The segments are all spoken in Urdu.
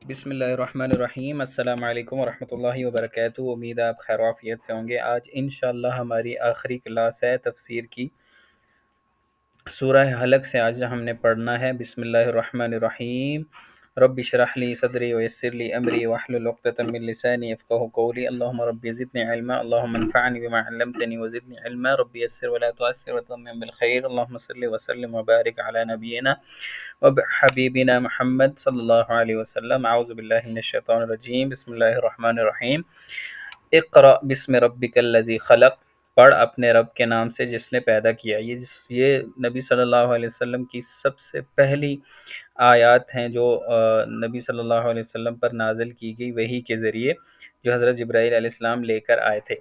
بسم اللہ الرحمن الرحیم۔ السلام علیکم ورحمۃ اللہ وبرکاتہ۔ امید ہے آپ خیر و عافیت سے ہوں گے۔ آج انشاءاللہ ہماری آخری کلاس ہے تفسیر کی۔ سورہ حلق سے آج ہم نے پڑھنا ہے۔ بسم اللہ الرحمن الرحیم۔ رب اشرح لی صدری ویسر لی امری واحلل عقدۃ من لسانی یفقهوا قولی۔ اللهم رب زدنی علما، اللهم انفعنی بما علمتنی وزدنی علما، رب یسر ولا تعسر وتمم بالخیر۔ اللهم صل وسلم وبارک علی نبینا وحبیبنا محمد صلی اللہ علیہ وسلم۔ اعوذ باللہ من الشیطان الرجیم۔ بسم اللہ الرحمن الرحیم۔ اقرأ بسم ربک الذی خلق، پڑھ اپنے رب کے نام سے جس نے پیدا کیا۔ یہ نبی صلی اللہ علیہ وسلم کی سب سے پہلی آیات ہیں جو نبی صلی اللہ علیہ وسلم پر نازل کی گئی وحی کے ذریعے، جو حضرت جبرائیل علیہ السلام لے کر آئے تھے۔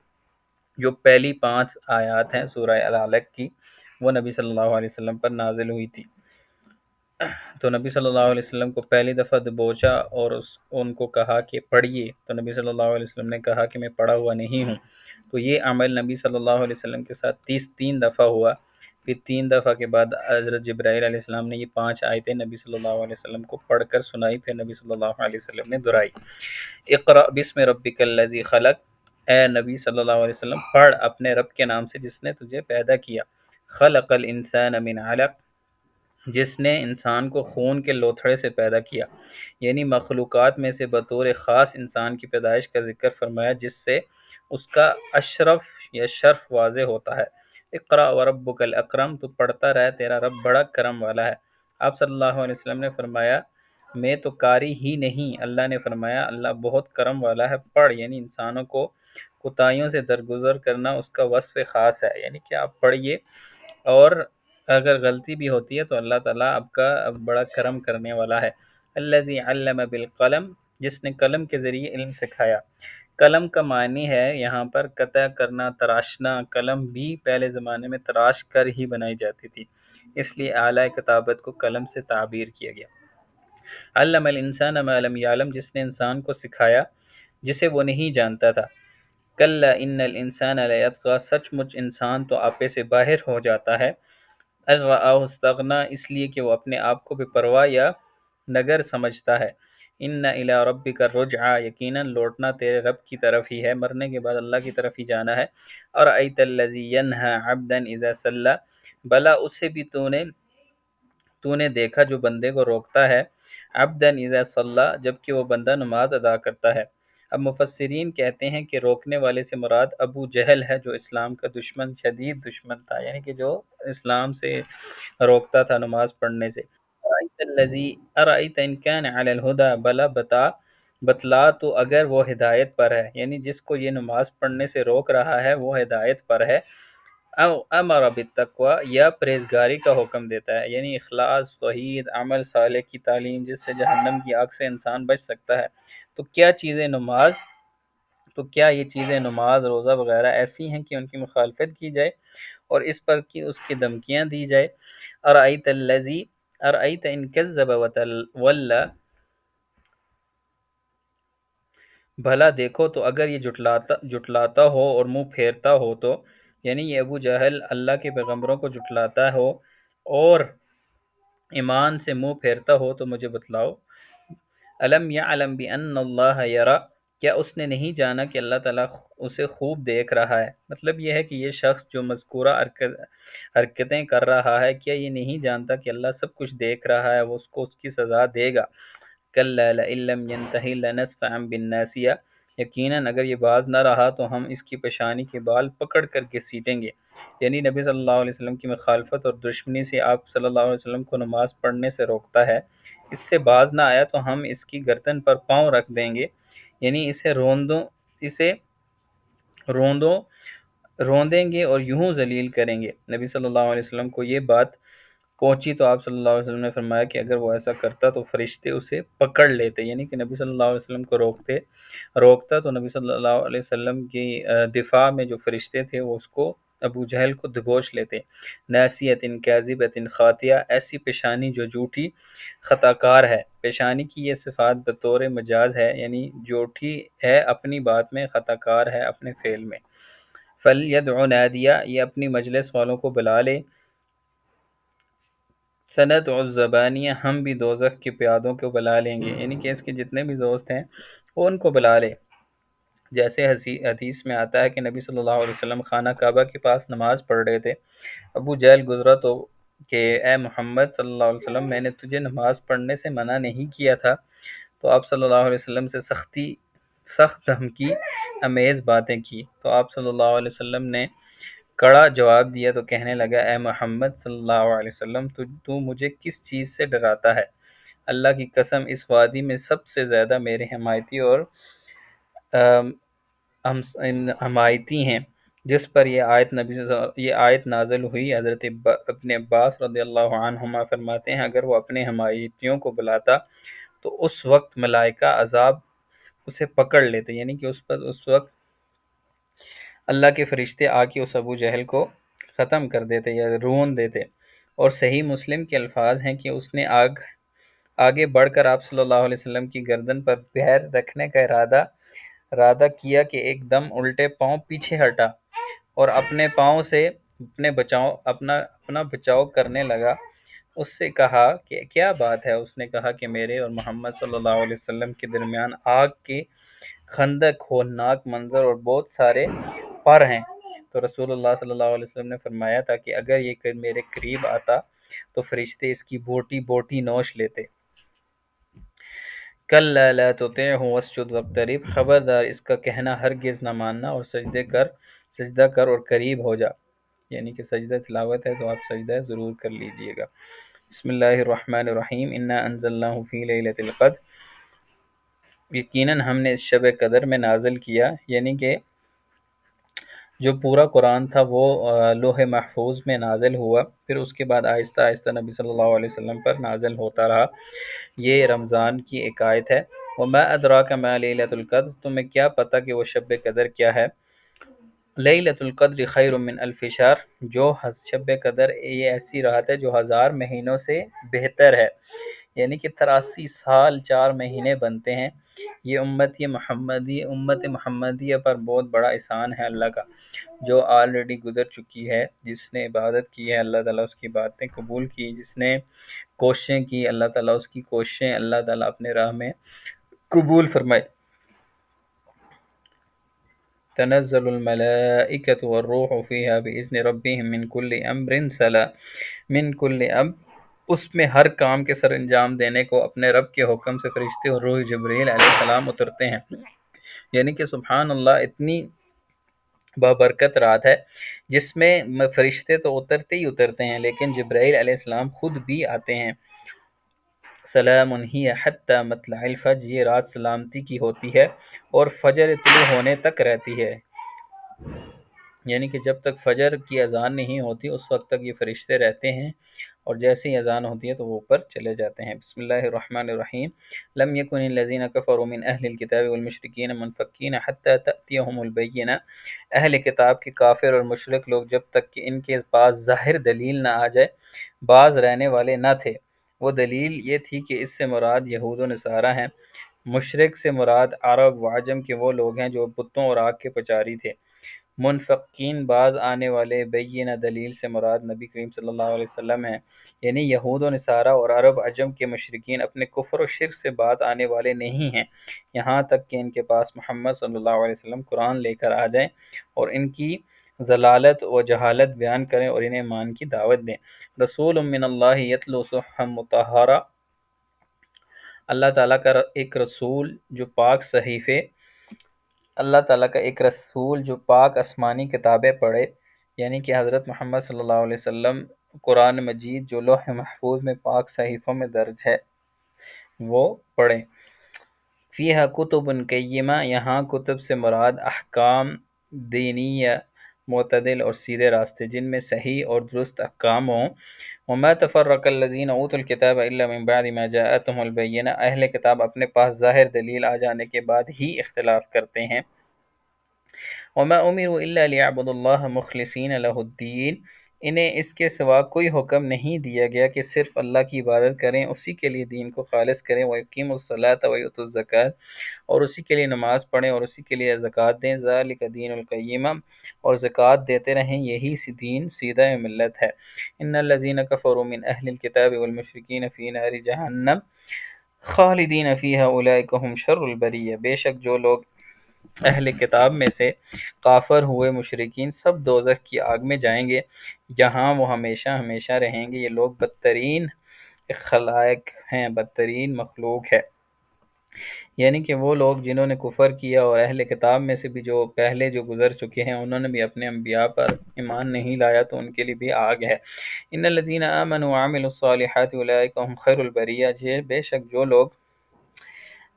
جو پہلی 5 آیات ہیں سورہ العلق کی، وہ نبی صلی اللہ علیہ وسلم پر نازل ہوئی تھی۔ تو نبی صلی اللہ علیہ وسلم کو پہلی دفعہ دبوچا اور ان کو کہا کہ پڑھیے، تو نبی صلی اللہ علیہ وسلم نے کہا کہ میں پڑھا ہوا نہیں ہوں۔ تو یہ عمل نبی صلی اللہ علیہ وسلم کے ساتھ 3 دفعہ ہوا۔ پھر 3 دفعہ کے بعد حضرت جبرائیل علیہ السلام نے یہ 5 آیتیں نبی صلی اللہ علیہ وسلم کو پڑھ کر سنائی، پھر نبی صلی اللہ علیہ وسلم نے دہرائی۔ اقرأ بسم ربک الذی خلق، اے نبی صلی اللہ علیہ وسلم پڑھ اپنے رب کے نام سے جس نے تجھے پیدا کیا۔ خلق الانسان من علق، جس نے انسان کو خون کے لوتھڑے سے پیدا کیا، یعنی مخلوقات میں سے بطور خاص انسان کی پیدائش کا ذکر فرمایا جس سے اس کا اشرف یا شرف واضح ہوتا ہے۔ اقرأ وربک الاکرم، تو پڑھتا رہے تیرا رب بڑا کرم والا ہے۔ آپ صلی اللہ علیہ وسلم نے فرمایا میں تو قاری ہی نہیں، اللہ نے فرمایا اللہ بہت کرم والا ہے، پڑھ، یعنی انسانوں کو کوتاہیوں سے درگزر کرنا اس کا وصف خاص ہے، یعنی کہ آپ پڑھیے، اور اگر غلطی بھی ہوتی ہے تو اللہ تعالیٰ آپ کا بڑا کرم کرنے والا ہے۔ الذی علم بالقلم، جس نے قلم کے ذریعے علم سکھایا۔ قلم کا معنی ہے یہاں پر قطع کرنا، تراشنا۔ قلم بھی پہلے زمانے میں تراش کر ہی بنائی جاتی تھی، اس لیے اعلیٰ کتابت کو قلم سے تعبیر کیا گیا۔ علم الانسان ما لم یعلم، جس نے انسان کو سکھایا جسے وہ نہیں جانتا تھا۔ کلا ان الانسان لیطغی، سچ مچ انسان تو آپے سے باہر ہو جاتا ہے۔ ان رآہ استغنی، اس لیے کہ وہ اپنے آپ کو بے پرواہ یا نگر سمجھتا ہے۔ ان الی ربک الرجعی، یقیناً لوٹنا تیرے رب کی طرف ہی ہے، مرنے کے بعد اللہ کی طرف ہی جانا ہے۔ ارأیت الذی ینہی عبدا اذا صلی، بلا اسے بھی تو نے دیکھا جو بندے کو روکتا ہے، عبدا اذا صلی، جبکہ وہ بندہ نماز ادا کرتا ہے۔ اب مفسرین کہتے ہیں کہ روکنے والے سے مراد ابو جہل ہے، جو اسلام کا دشمن، شدید دشمن تھا، یعنی کہ جو اسلام سے روکتا تھا نماز پڑھنے سے۔ ارأیت ان کان علی الہدی، بلا بتلا تو اگر وہ ہدایت پر ہے، یعنی جس کو یہ نماز پڑھنے سے روک رہا ہے وہ ہدایت پر ہے۔ او امر بالتقوی، یا پرہیزگاری کا حکم دیتا ہے، یعنی اخلاص، توحید، عمل صالح کی تعلیم جس سے جہنم کی آگ سے انسان بچ سکتا ہے۔ تو کیا یہ چیزیں نماز، روزہ وغیرہ ایسی ہیں کہ ان کی مخالفت کی جائے اور اس پر کی اس کی دھمکیاں دی جائے؟ ارأیت ان کذب وتولی، بھلا دیکھو تو اگر یہ جٹلاتا ہو اور منہ پھیرتا ہو تو، یعنی یہ ابو جہل اللہ کے پیغمبروں کو جٹلاتا ہو اور ایمان سے منہ پھیرتا ہو تو مجھے بتلاؤ۔ الم یعلم بان اللہ یری، کیا اس نے نہیں جانا کہ اللہ تعالیٰ اسے خوب دیکھ رہا ہے؟ مطلب یہ ہے کہ یہ شخص جو مذکورہ حرکتیں کر رہا ہے، کیا یہ نہیں جانتا کہ اللہ سب کچھ دیکھ رہا ہے، وہ اس کو اس کی سزا دے گا۔ کلا لئن لم ینتہی لنسفعا بالناصیہ، یقیناً اگر یہ باز نہ رہا تو ہم اس کی پیشانی کے بال پکڑ کر کے سیٹیں گے۔ یعنی نبی صلی اللہ علیہ وسلم کی مخالفت اور دشمنی سے آپ صلی اللہ علیہ وسلم کو نماز پڑھنے سے روکتا ہے، اس سے باز نہ آیا تو ہم اس کی گردن پر پاؤں رکھ دیں گے، یعنی اسے روندیں گے اور یوں ذلیل کریں گے۔ نبی صلی اللہ علیہ وسلم کو یہ بات پہنچی تو آپ صلی اللہ علیہ وسلم نے فرمایا کہ اگر وہ ایسا کرتا تو فرشتے اسے پکڑ لیتے، یعنی کہ نبی صلی اللہ علیہ وسلم کو روکتا تو نبی صلی اللہ علیہ وسلم کی دفاع میں جو فرشتے تھے وہ اس کو، ابو جہل کو، دبوچ لیتے۔ ناسیۃ کاذبۃ خاطیہ، ایسی پیشانی جو جھوٹی خطا کار ہے۔ پیشانی کی یہ صفات بطور مجاز ہے، یعنی جھوٹی ہے اپنی بات میں، خطا کار ہے اپنے فعل میں۔ فلیدع نادیہ، یہ اپنی مجلس والوں کو بلا لے۔ سند الزبانیہ، ہم بھی دوزخ کے پیادوں کو بلا لیں گے، یعنی کہ اس کے جتنے بھی دوست ہیں وہ ان کو بلا لے۔ جیسے حدیث میں آتا ہے کہ نبی صلی اللہ علیہ وسلم خانہ کعبہ کے پاس نماز پڑھ رہے تھے، ابو جہل گزرا تو کہ اے محمد صلی اللہ علیہ وسلم، میں نے تجھے نماز پڑھنے سے منع نہیں کیا تھا؟ تو آپ صلی اللہ علیہ وسلم سے سخت دھمکی امیز باتیں کی، تو آپ صلی اللہ علیہ وسلم نے کڑا جواب دیا تو کہنے لگا، اے محمد صلی اللہ علیہ وسلم، تو مجھے کس چیز سے ڈراتا ہے؟ اللہ کی قسم، اس وادی میں سب سے زیادہ میرے حمایتی اور حمایتی ہیں جس پر یہ آیت نازل ہوئی۔ حضرت ابن عباس رضی اللہ عنہما فرماتے ہیں، اگر وہ اپنے حمایتیوں کو بلاتا تو اس وقت ملائکہ عذاب اسے پکڑ لیتے، یعنی کہ اس وقت اللہ کے فرشتے آ کے اس ابو جہل کو ختم کر دیتے یا رون دیتے۔ اور صحیح مسلم کے الفاظ ہیں کہ اس نے آگے بڑھ کر آپ صلی اللہ علیہ وسلم کی گردن پر پیر رکھنے کا ارادہ کیا کہ ایک دم الٹے پاؤں پیچھے ہٹا اور اپنے پاؤں سے اپنا بچاؤ کرنے لگا۔ اس سے کہا کہ کیا بات ہے؟ اس نے کہا کہ میرے اور محمد صلی اللہ علیہ وسلم کے درمیان آگ کے خندق، ہولناک منظر اور بہت سارے پر ہیں۔ تو رسول اللہ صلی اللہ علیہ وسلم نے فرمایا تھا کہ اگر یہ میرے قریب آتا تو فرشتے اس کی بوٹی بوٹی نوچ لیتے۔ کَلَّا لَا تُطِعْهُ وَاسْجُدْ وَاقْتَرِب، خبردار اس کا کہنا ہرگز نہ ماننا اور سجدہ کر اور قریب ہو جا، یعنی کہ سجدہ تلاوت ہے تو آپ سجدہ ضرور کر لیجئے گا۔ بسم اللہ الرحمن الرحیم، انا انزلناہ فی لیلۃ القدر، یقیناً ہم نے اس شب قدر میں نازل کیا، یعنی کہ جو پورا قرآن تھا وہ لوح محفوظ میں نازل ہوا، پھر اس کے بعد آہستہ آہستہ نبی صلی اللہ علیہ وسلم پر نازل ہوتا رہا۔ یہ رمضان کی ایک آیت ہے۔ وما ادراک ما لیلۃ القدر، تمہیں کیا پتہ کہ وہ شب قدر کیا ہے؟ لیلۃ القدر خیر من الف شہر، جو شب قدر یہ ایسی رات ہے جو 1000 مہینوں سے بہتر ہے، یعنی کہ 83 سال 4 مہینے بنتے ہیں۔ یہ امت محمدیہ پر بہت بڑا احسان ہے اللہ کا، جو آلریڈی گزر چکی ہے۔ جس نے عبادت کی ہے اللہ تعالیٰ اس کی باتیں قبول کی، جس نے کوششیں کی اللہ تعالیٰ اس کی کوششیں اللہ تعالیٰ اپنے راہ میں قبول فرمائے۔ تنزل الملائکۃ والروح فیہا بإذن ربہم من کل امر سلام، اس میں ہر کام کے سر انجام دینے کو اپنے رب کے حکم سے فرشتے اور روح جبریل علیہ السلام اترتے ہیں، یعنی کہ سبحان اللہ، اتنی بابرکت رات ہے جس میں فرشتے تو اترتے ہی اترتے ہیں لیکن جبرائیل علیہ السلام خود بھی آتے ہیں۔ سلام ہی حتی مطلع الفجر، یہ رات سلامتی کی ہوتی ہے اور فجر طلوع ہونے تک رہتی ہے، یعنی کہ جب تک فجر کی اذان نہیں ہوتی اس وقت تک یہ فرشتے رہتے ہیں، اور جیسے ہی اذان ہوتی ہے تو وہ اوپر چلے جاتے ہیں۔ بسم اللہ الرحمن الرحیم، لم یکن الذین کفروا من اہل الکتاب والمشرکین منفکین حتی تأتیہم البینہ، اہل کتاب کے کافر اور مشرک لوگ جب تک کہ ان کے پاس ظاہر دلیل نہ آ جائے باز رہنے والے نہ تھے۔ وہ دلیل یہ تھی کہ اس سے مراد یہود و نصارہ ہیں، مشرک سے مراد عرب و عجم کے وہ لوگ ہیں جو بتوں اور آگ کے پجاری تھے۔ منفقین باز آنے والے، بینہ دلیل سے مراد نبی کریم صلی اللہ علیہ وسلم ہیں، یعنی یہود و نصارہ اور عرب عجم کے مشرکین اپنے کفر و شرک سے باز آنے والے نہیں ہیں یہاں تک کہ ان کے پاس محمد صلی اللہ علیہ وسلم قرآن لے کر آ جائیں اور ان کی ضلالت و جہالت بیان کریں اور انہیں ایمان کی دعوت دیں۔ رسول من اللہ یتلو صحفا مطہرہ، اللہ تعالیٰ کا ایک رسول جو پاک صحیفے، اللہ تعالیٰ کا ایک رسول جو پاک آسمانی کتابیں پڑھے، یعنی کہ حضرت محمد صلی اللہ علیہ وسلم قرآن مجید جو لوح محفوظ میں پاک صحیفوں میں درج ہے وہ پڑھیں۔ فیہا کتب قیمہ، یہاں کتب سے مراد احکام دینیہ معتدل اور سیدھے راستے جن میں صحیح اور درست احکام ہوں۔ وما تفرق الذین اوتوا الکتاب الا من بعد ما جاءتهم البینہ، اہل کتاب اپنے پاس ظاہر دلیل آ جانے کے بعد ہی اختلاف کرتے ہیں۔ وما امروا الا ليعبدوا الله مخلصین لہ الدین، انہیں اس کے سوا کوئی حکم نہیں دیا گیا کہ صرف اللہ کی عبادت کریں، اسی کے لیے دین کو خالص کریں، وَيُقِيمُوا الصَّلَاةَ وَيُؤْتُوا الزَّكَاةَ، اور اسی کے لیے نماز پڑھیں اور اسی کے لیے زکوٰۃ دیں، ذَلِكَ دِينُ الْقَيِّمَةِ، اور زکوٰۃ دیتے رہیں، یہی دین سیدھا ملت ہے۔ ان الذين كفروا من اہل الكتاب والمشركين في نار جہنم خالدین فیہا اولئک هم شر البریہ، بے شک جو لوگ اہل کتاب میں سے کافر ہوئے مشرکین سب دوزخ کی آگ میں جائیں گے، یہاں وہ ہمیشہ ہمیشہ رہیں گے، یہ لوگ بدترین خلائق ہیں، بدترین مخلوق ہے۔ یعنی کہ وہ لوگ جنہوں نے کفر کیا اور اہل کتاب میں سے بھی جو پہلے جو گزر چکے ہیں انہوں نے بھی اپنے انبیاء پر ایمان نہیں لایا تو ان کے لیے بھی آگ ہے۔ ان الذین آمنوا وعملوا الصالحات اولئک هم خیر البریہ، بے شک جو لوگ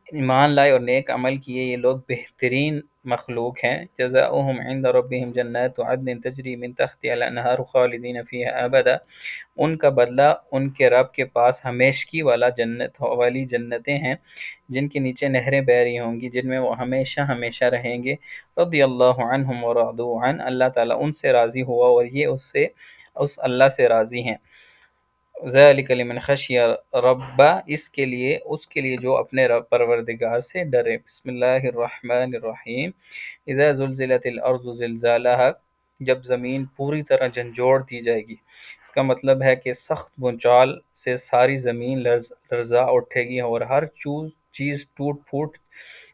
ایمان لائے اور نیک عمل کیے یہ لوگ بہترین مخلوق ہیں۔ جزاؤہم عند ربہم جنات عدن تجری من تحتها الانہار خالدین فیہا ابدا، ان کا بدلہ ان کے رب کے پاس ہمیشگی والا جنت والی جنتیں ہیں جن کے نیچے نہریں بہہ رہی ہوں گی، جن میں وہ ہمیشہ ہمیشہ رہیں گے۔ رضی اللہ عنہم ورضوا عنہ، اللہ تعالیٰ ان سے راضی ہوا اور یہ اس اللہ سے راضی ہیں۔ ذَلِكَ لِمَنْ خَشِيَ رَبَّ، اس کے لیے جو اپنے رب پروردگار سے ڈرے۔ بسم اللہ الرحمن الرحیم۔ اذا زلزلت الارض زلزالها، جب زمین پوری طرح جھنجھوڑ دی جائے گی، اس کا مطلب ہے کہ سخت بھونچال سے ساری زمین لرزا اٹھے گی اور ہر چیز ٹوٹ پھوٹ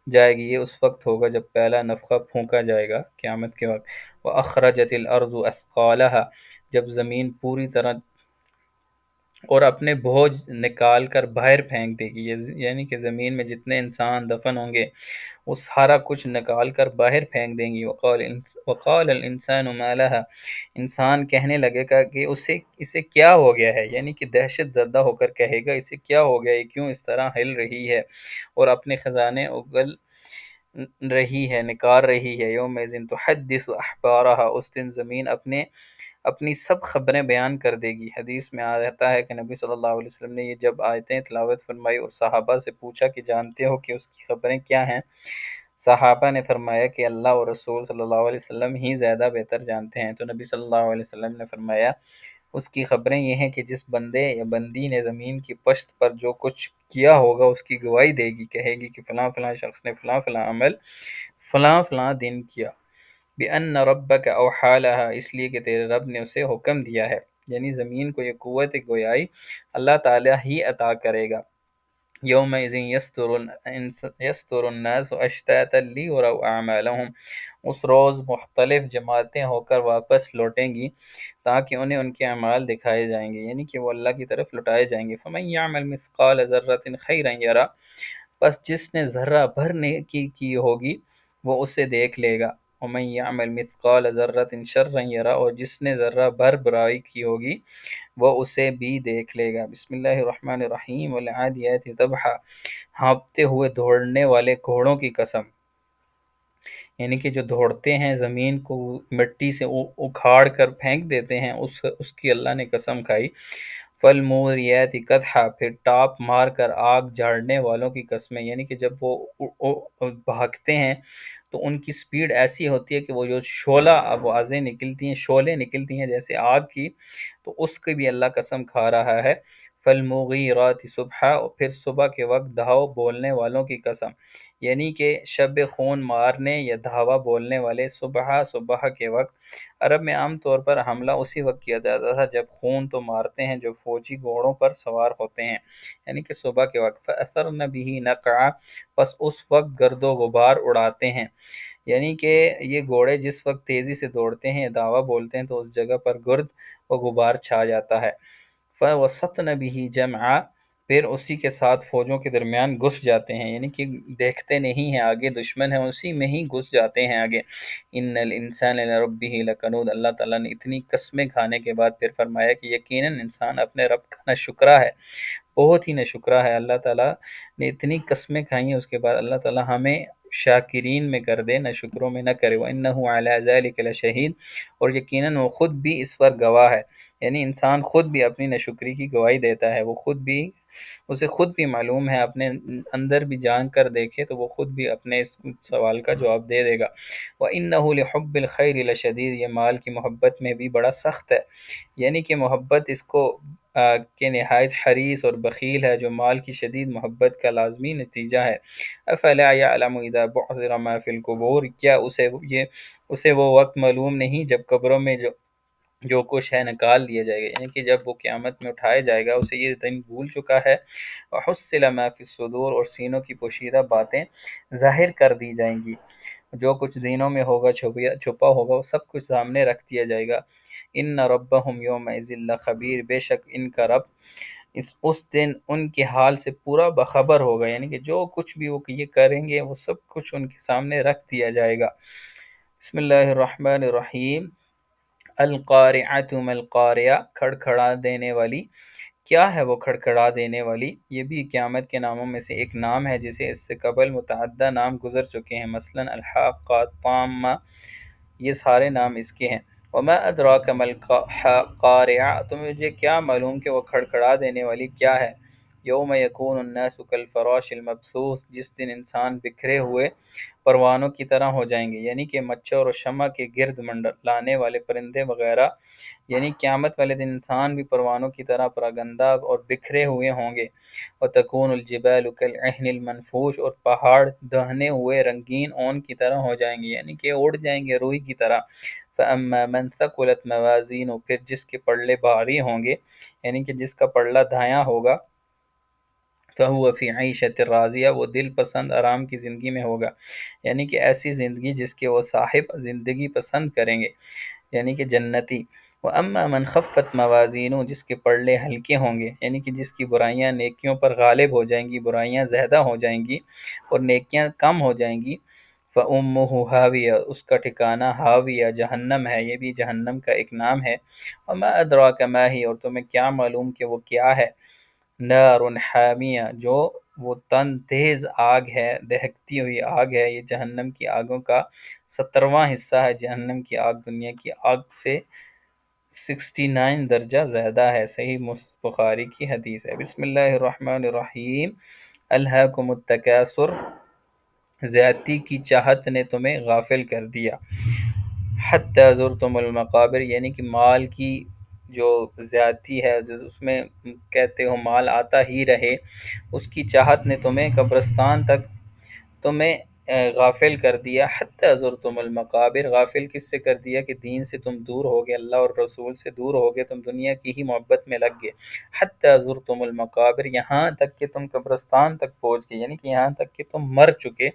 جائے گی، یہ اس وقت ہوگا جب پہلا نفخہ پھونکا جائے گا قیامت کے وقت۔ وَأَخْرَجَتِ الْأَرْضُ أَثْقَالَهَا، جب زمین پوری طرح اور اپنے بوجھ نکال کر باہر پھینک دے گی، یعنی کہ زمین میں جتنے انسان دفن ہوں گے وہ سارا کچھ نکال کر باہر پھینک دیں گی۔ وقال الانسان ما لها، انسان کہنے لگے گا کہ اسے کیا ہو گیا ہے، یعنی کہ دہشت زدہ ہو کر کہے گا اسے کیا ہو گیا ہے، کیوں اس طرح ہل رہی ہے اور اپنے خزانے اگل رہی ہے، نکال رہی ہے۔ یومئذ تحدث اخبارها، اس دن زمین اپنی سب خبریں بیان کر دے گی۔ حدیث میں آتا ہے کہ نبی صلی اللہ علیہ وسلم نے یہ جب آیتیں تلاوت فرمائی اور صحابہ سے پوچھا کہ جانتے ہو کہ اس کی خبریں کیا ہیں، صحابہ نے فرمایا کہ اللہ اور رسول صلی اللہ علیہ وسلم ہی زیادہ بہتر جانتے ہیں۔ تو نبی صلی اللہ علیہ وسلم نے فرمایا اس کی خبریں یہ ہیں کہ جس بندے یا بندی نے زمین کی پشت پر جو کچھ کیا ہوگا اس کی گواہی دے گی، کہے گی کہ فلاں فلاں شخص نے فلاں فلاں عمل فلاں فلاں دن کیا۔ بِأَنَّ رَبَّكَ أَوْحَىٰ لَهَا، اس لیے کہ تیرے رب نے اسے حکم دیا ہے، یعنی زمین کو یہ قوت گویائی اللہ تعالیٰ ہی عطا کرے گا۔ یومئذ یصدر الناس اشتاتا لیروا اعمالهم، اس روز مختلف جماعتیں ہو کر واپس لوٹیں گی تاکہ انہیں ان کے اعمال دکھائے جائیں گے، یعنی کہ وہ اللہ کی طرف لوٹائے جائیں گے۔ فمن یعمل مثقال ذرۃ خیرا یرہ، پس جس نے ذرہ بھر نیکی کی ہوگی وہ اسے دیکھ لے گا۔ ومن یعمل مثقال ذرۃ شرا یرہ، اور جس نے ذرہ بھر برائی کی ہوگی وہ اسے بھی دیکھ لے گا۔ بسم اللہ الرحمن الرحیم۔ والعادیات ضبحا، ہانپتے ہوئے دوڑنے والے گھوڑوں کی قسم، یعنی کہ جو دوڑتے ہیں زمین کو مٹی سے اکھاڑ کر پھینک دیتے ہیں اس کی اللہ نے قسم کھائی۔ فالموریات قدحا، پھر ٹاپ مار کر آگ جھاڑنے والوں کی قسمیں، یعنی کہ جب وہ بھاگتے ہیں تو ان کی سپیڈ ایسی ہوتی ہے کہ وہ جو شعلہ آوازیں نکلتی ہیں، شعلے نکلتی ہیں جیسے آگ کی، تو اس کی بھی اللہ قسم کھا رہا ہے۔ فالمغیرات صبحا، اور پھر صبح کے وقت دھاؤ بولنے والوں کی قسم، یعنی کہ شب خون مارنے یا دھاوا بولنے والے صبح کے وقت۔ عرب میں عام طور پر حملہ اسی وقت کیا جاتا تھا جب خون تو مارتے ہیں جو فوجی گھوڑوں پر سوار ہوتے ہیں، یعنی کہ صبح کے وقت۔ فَأَثَرْنَ بِهِ نَقْعًا، پس اس وقت گرد و غبار اڑاتے ہیں، یعنی کہ یہ گھوڑے جس وقت تیزی سے دوڑتے ہیں دعویٰ بولتے ہیں تو اس جگہ پر گرد و غبار چھا جاتا ہے۔ فَوَسَطْنَ بِهِ جَمْعًا، پھر اسی کے ساتھ فوجوں کے درمیان گھس جاتے ہیں، یعنی کہ دیکھتے نہیں ہیں آگے دشمن ہے اسی میں ہی گھس جاتے ہیں آگے۔ ان الانسان لربہ لکنود، اللہ تعالیٰ نے اتنی قسمیں کھانے کے بعد پھر فرمایا کہ یقیناً انسان اپنے رب کا ناشکرا ہے، بہت ہی ناشکرا ہے۔ اللہ تعالیٰ نے اتنی قسمیں کھائی ہیں، اس کے بعد اللہ تعالیٰ ہمیں شاکرین میں کر دے، ناشکروں میں نہ کرے۔ وَإِنَّهُ عَلَىٰ ذَلِكَ لَشَهِيدٌ، اور یقیناً وہ خود بھی اس پر گواہ ہے، یعنی انسان خود بھی اپنی ناشکری کی گواہی دیتا ہے، وہ خود بھی اسے خود بھی معلوم ہے، اپنے اندر بھی جان کر دیکھے تو وہ خود بھی اپنے اس سوال کا جواب دے دے گا۔ وَإِنَّهُ لِحُبِّ الْخَيْرِ لَشَدِيدٌ، یہ مال کی محبت میں بھی بڑا سخت ہے، یعنی کہ محبت اس کو کہ نہایت حریص اور بخیل ہے، جو مال کی شدید محبت کا لازمی نتیجہ ہے۔ افلا يعلم اذا بعثر ما في القبور، کیا اسے وہ وقت معلوم نہیں جب قبروں میں جو کچھ ہے نکال لیا جائے گا، یعنی کہ جب وہ قیامت میں اٹھایا جائے گا اسے یہ دن بھول چکا ہے۔ وحصل ما فی الصدور، اور سینوں کی پوشیدہ باتیں ظاہر کر دی جائیں گی، جو کچھ دینوں میں ہوگا چھپا ہوگا وہ سب کچھ سامنے رکھ دیا جائے گا۔ ان ربہم یومئذ لخبیر، بے شک ان کا رب اس دن ان کے حال سے پورا بخبر ہوگا، یعنی کہ جو کچھ بھی وہ یہ کریں گے وہ سب کچھ ان کے سامنے رکھ دیا جائے گا۔ بسم اللہ الرحمن الرحیم۔ القارعۃ ما القارعہ، کھڑکھڑا دینے والی، کیا ہے وہ کھڑکھڑا دینے والی؟ یہ بھی قیامت کے ناموں میں سے ایک نام ہے جسے اس سے قبل متعدد نام گزر چکے ہیں، مثلا الحاقہ، طامہ، یہ سارے نام اس کے ہیں۔ وما ادراک ما القارعہ، تمہیں کیا معلوم کہ وہ کھڑکھڑا دینے والی کیا ہے؟ یوم یکون الناس کالفراش المبثوث، جس دن انسان بکھرے ہوئے پروانوں کی طرح ہو جائیں گے، یعنی کہ مچھر اور شمع کے گرد منڈلانے والے پرندے وغیرہ، یعنی قیامت والے دن انسان بھی پروانوں کی طرح پراگندہ اور بکھرے ہوئے ہوں گے۔ وتکون الجبال کالعہن المنفوش، اور پہاڑ دہنے ہوئے رنگین اون کی طرح ہو جائیں گے، یعنی کہ اڑ جائیں گے روئی کی طرح۔ فاما من ثقلت موازینہ، پھر جس کے پلڑے بھاری ہوں گے، یعنی کہ جس کا پلڑا دھیاں ہوگا، فہو فی عیشۃ راضیہ، وہ دل پسند آرام کی زندگی میں ہوگا، یعنی کہ ایسی زندگی جس کے وہ صاحب زندگی پسند کریں گے، یعنی کہ جنتی۔ وَأَمَّا مَنْ خَفَّتْ مَوَازِينُهُ، جس کے پلڑے ہلکے ہوں گے، یعنی کہ جس کی برائیاں نیکیوں پر غالب ہو جائیں گی، برائیاں زیادہ ہو جائیں گی اور نیکیاں کم ہو جائیں گی، فَأُمُّهُ هَاوِيَةٌ، اس کا ٹھکانہ ہاویہ جہنم ہے، یہ بھی جہنم کا ایک نام ہے۔ وَمَا أَدْرَاكَ مَا هِيَ، اور تمہیں کیا معلوم کہ وہ کیا ہے؟ نار حامیہ، جو وہ تن تیز آگ ہے، دہکتی ہوئی آگ ہے، یہ جہنم کی آگوں کا 17واں حصہ ہے۔ جہنم کی آگ دنیا کی آگ سے 69 درجہ زیادہ ہے، صحیح بخاری کی حدیث ہے۔ بسم اللہ الرحمن الرحیم۔ الہاکم التکاثر، زیادتی کی چاہت نے تمہیں غافل کر دیا۔ حتی زرتم المقابر، یعنی کہ مال کی جو زیادتی ہے، اس میں کہتے ہو مال آتا ہی رہے، اس کی چاہت نے تمہیں قبرستان تک تمہیں غافل کر دیا۔ حتی زرتم المقابر، غافل کس سے کر دیا؟ کہ دین سے تم دور ہو گئے، اللہ اور رسول سے دور ہو گئے، تم دنیا کی ہی محبت میں لگ گئے۔ حتی زرتم المقابر، یہاں تک کہ تم قبرستان تک پہنچ گئے، یعنی کہ یہاں تک کہ تم مر چکے۔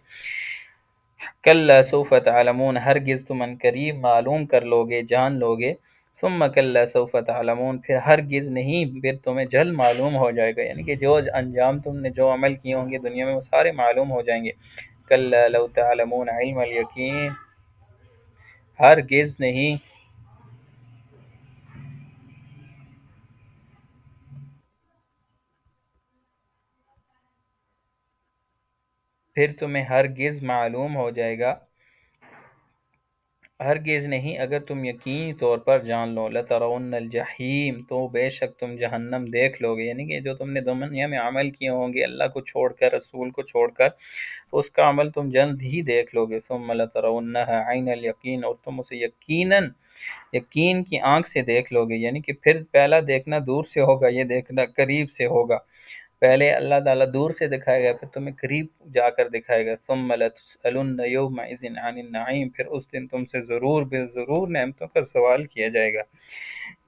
کلا سوف تعلمون، ہرگز تم ان قریب معلوم کر لوگے، جان لوگے۔ ثم کلا سوف تعلمون، پھر ہرگز نہیں، پھر تمہیں جلد معلوم ہو جائے گا، یعنی کہ جو انجام تم نے جو عمل کیے ہوں گے دنیا میں وہ سارے معلوم ہو جائیں گے۔ کلا لو تعلمون علم الیقین، ہرگز نہیں، پھر تمہیں ہرگز معلوم ہو جائے گا، ہرگز نہیں اگر تم یقینی طور پر جان لو۔ لَتَرَوُنَّ الْجَحِيمَ، تو بے شک تم جہنم دیکھ لو گے، یعنی کہ جو تم نے دنیا میں عمل کیے ہوں گے اللہ کو چھوڑ کر، رسول کو چھوڑ کر، تو اس کا عمل تم جلد ہی دیکھ لو گے۔ ثُمَّ لَتَرَوُنَّهَا عَيْنَ الْيَقِينِ، اور تم اسے یقین کی آنکھ سے دیکھ لو گے، یعنی کہ پھر پہلا دیکھنا دور سے ہوگا، یہ دیکھنا قریب سے ہوگا۔ پہلے اللہ تعالیٰ دور سے دکھائے گا، پھر تمہیں قریب جا کر دکھائے گا۔ ثم لتسألن یومئذ عن النعیم، پھر اس دن تم سے ضرور بے ضرور نعمتوں کا سوال کیا جائے گا۔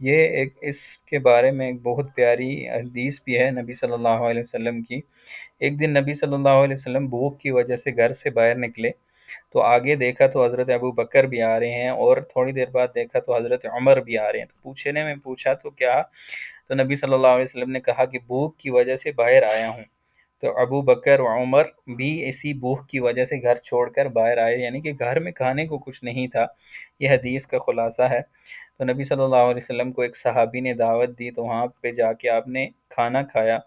یہ اس کے بارے میں ایک بہت پیاری حدیث بھی ہے نبی صلی اللہ علیہ وسلم کی۔ ایک دن نبی صلی اللہ علیہ وسلم بھوک کی وجہ سے گھر سے باہر نکلے، تو آگے دیکھا تو حضرت ابو بکر بھی آ رہے ہیں، اور تھوڑی دیر بعد دیکھا تو حضرت عمر بھی آ رہے ہیں۔ تو پوچھا تو کیا؟ تو نبی صلی اللہ علیہ وسلم نے کہا کہ بھوک کی وجہ سے باہر آیا ہوں۔ تو ابو بکر و عمر بھی اسی بھوک کی وجہ سے گھر چھوڑ کر باہر آئے، یعنی کہ گھر میں کھانے کو کچھ نہیں تھا۔ یہ حدیث کا خلاصہ ہے۔ تو نبی صلی اللہ علیہ وسلم کو ایک صحابی نے دعوت دی، تو وہاں پہ جا کے آپ نے کھانا کھایا۔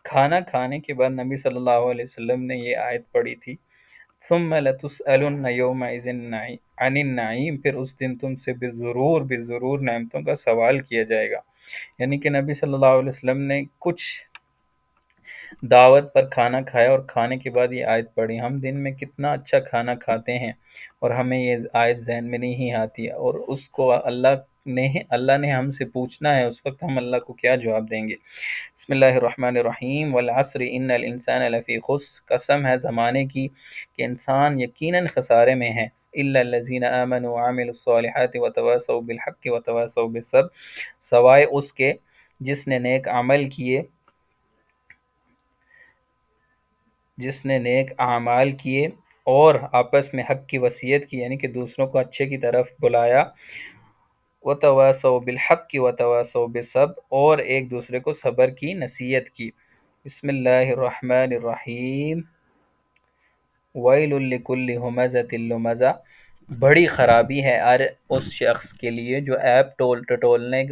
کھانا کھانے کے بعد نبی صلی اللہ علیہ وسلم نے یہ آیت پڑھی تھی، ثم لتسألن یومئذ عن النعیم، پھر اس دن تم سے بے ضرور نعمتوں کا سوال کیا جائے گا۔ یعنی کہ نبی صلی اللہ علیہ وسلم نے کچھ دعوت پر کھانا کھایا اور کھانے کے بعد یہ آیت پڑھی۔ ہم دن میں کتنا اچھا کھانا کھاتے ہیں اور ہمیں یہ آیت ذہن میں نہیں آتی، اور اس کو اللہ نے ہم سے پوچھنا ہے، اس وقت ہم اللہ کو کیا جواب دیں گے؟ بسم اللہ الرحمن الرحیم، والعصر ان الانسان لفی خسر، قسم ہے زمانے کی کہ انسان یقیناً خسارے میں ہے، الا الذین آمنوا وعملوا الصالحات وتواصوا بالحق وتواصوا بالصبر، سوائے اس کے جس نے نیک اعمال کیے اور آپس میں حق کی وصیت کی، یعنی کہ دوسروں کو اچھے کی طرف بلایا، وتواصوا بالحق وتواصوا بالصبر، اور ایک دوسرے کو صبر کی نصیحت کی۔ بسم اللہ الرحمن الرحیم، ویل لکل ہمزۃ لمزہ، بڑی خرابی ہے ہر اس شخص کے لیے جو ایپ ٹٹولنے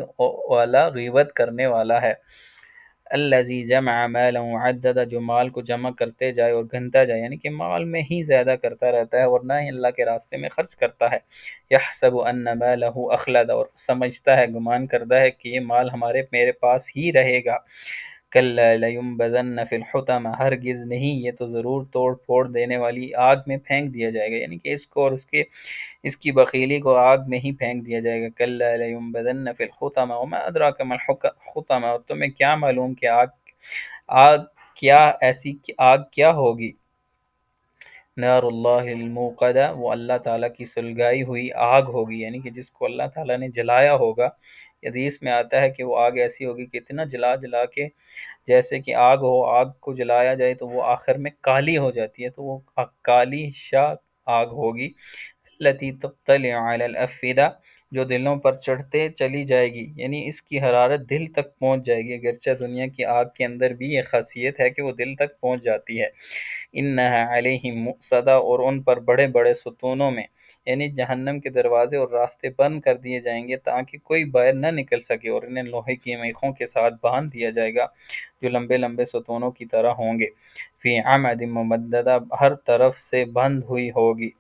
والا، غیبت کرنے والا ہے، الذی جمع مالا وعددہ، جو مال کو جمع کرتے جائے اور گنتا جائے، یعنی کہ مال میں ہی زیادہ کرتا رہتا ہے اور نہ ہی اللہ کے راستے میں خرچ کرتا ہے، یحسب ان مالہ اخلد، اور سمجھتا ہے، گمان کرتا ہے کہ یہ مال میرے پاس ہی رہے گا، کلا لینبذن فی الحطمہ، ہرگز نہیں، یہ تو ضرور توڑ پھوڑ دینے والی آگ میں پھینک دیا جائے گا، یعنی کہ اس کو اور اس کی بخیلی کو آگ میں ہی پھینک دیا جائے گا، کلا لینبذن فی الحطمہ وما ادراک ما الحطمہ، اور تمہیں کیا معلوم کہ آگ آگ کیا ہوگی؟ نار اللہ الموقدہ، وہ اللہ تعالیٰ کی سلگائی ہوئی آگ ہوگی، یعنی کہ جس کو اللہ تعالیٰ نے جلایا ہوگا۔ حدیث میں آتا ہے کہ وہ آگ ایسی ہوگی کہ اتنا جلا جلا کے، جیسے کہ آگ ہو، آگ کو جلایا جائے تو وہ آخر میں کالی ہو جاتی ہے، تو وہ کالی شاہ آگ ہوگی، التی تطلع علی الافئدہ، جو دلوں پر چڑھتے چلی جائے گی، یعنی اس کی حرارت دل تک پہنچ جائے گی، اگرچہ دنیا کی آگ کے اندر بھی یہ خاصیت ہے کہ وہ دل تک پہنچ جاتی ہے۔ انہا علیہم مؤصدہ، اور ان پر بڑے بڑے ستونوں میں، یعنی جہنم کے دروازے اور راستے بند کر دیے جائیں گے تاکہ کوئی باہر نہ نکل سکے، اور انہیں لوہے کی میخوں کے ساتھ باندھ دیا جائے گا جو لمبے لمبے ستونوں کی طرح ہوں گے، فی عمد ممددہ، ہر طرف سے بند ہوئی ہوگی،